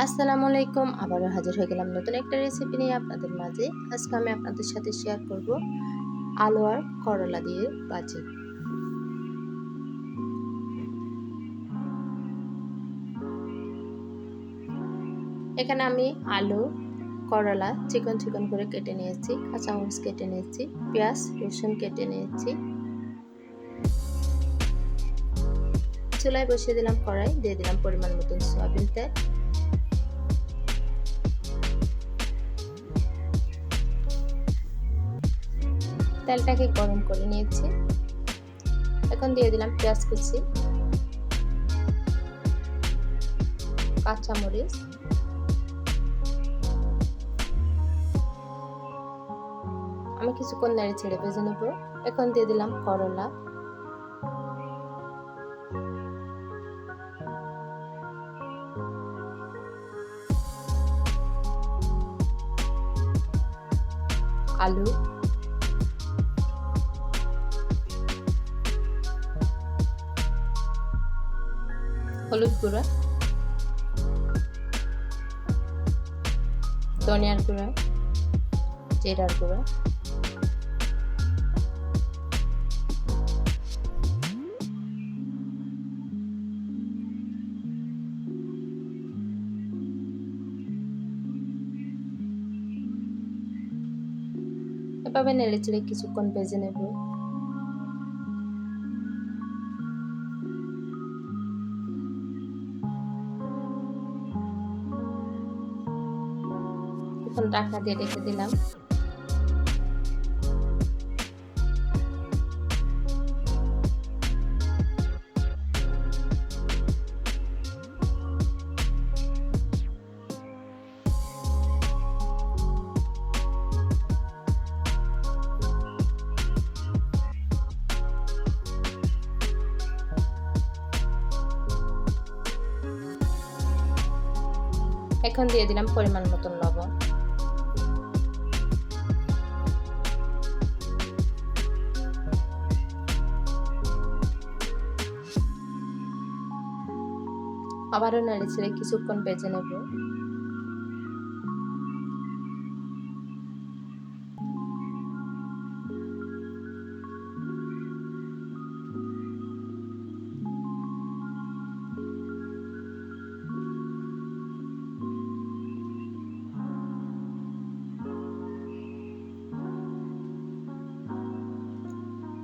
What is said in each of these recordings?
আসসালামু আলাইকুম। আবারও হাজির হয়ে গেলাম নতুন একটা রেসিপি নিয়ে আপনাদের মাঝে। আজকে আমি আপনাদের সাথে শেয়ার করব আলু আর করলা দিয়ে ভাজি। এখানে আমি আলু, করলা চিকন চিকন করে কেটে নিয়েছি, কাঁচামরিচ কেটে নিয়েছি, পেঁয়াজ রসুন কেটে নিয়েছি। চুলায় বসিয়ে দিলাম কড়াই, দিয়ে দিলাম পরিমাণ মতন সয়াবিন তেল। তেলটাকে গরম করে নিয়েছি। এখন দিয়ে দিলাম পেঁয়াজ কুচি, কাঁচামরিচ, আমি কিছুক্ষণ নেড়ে ছেড়ে ভেজে নেব। এখন দিয়ে দিলাম করলা, আলু, হলুদ গুঁড়া, ধনিয়ার গুঁড়া, জিরার গুঁড়া, এভাবে নেড়ে চেড়ে কিছুক্ষণ ভেজে নেব। এখন ঢাকনা দিয়ে রেখে দিলাম। এখন দিয়ে দিলাম পরিমাণ মতন লবণ। আবারও নেড়ে ছেড়ে কিছুক্ষণ ভেজে নেব।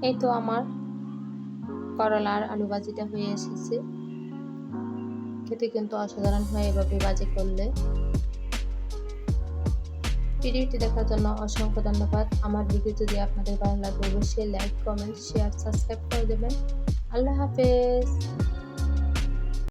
এই তো আমার করলা আর আলু ভাজিটা হয়ে এসেছে। খেতে কিন্তু অসাধারণ হয় এভাবে ভাজি করলে। ভিডিওটি দেখার জন্য অসংখ্য ধন্যবাদ। আমার ভিডিও যদি আপনাদের ভালো লাগে অবশ্যই লাইক, কমেন্ট, শেয়ার, সাবস্ক্রাইব করে দেবেন। আল্লাহ হাফেজ।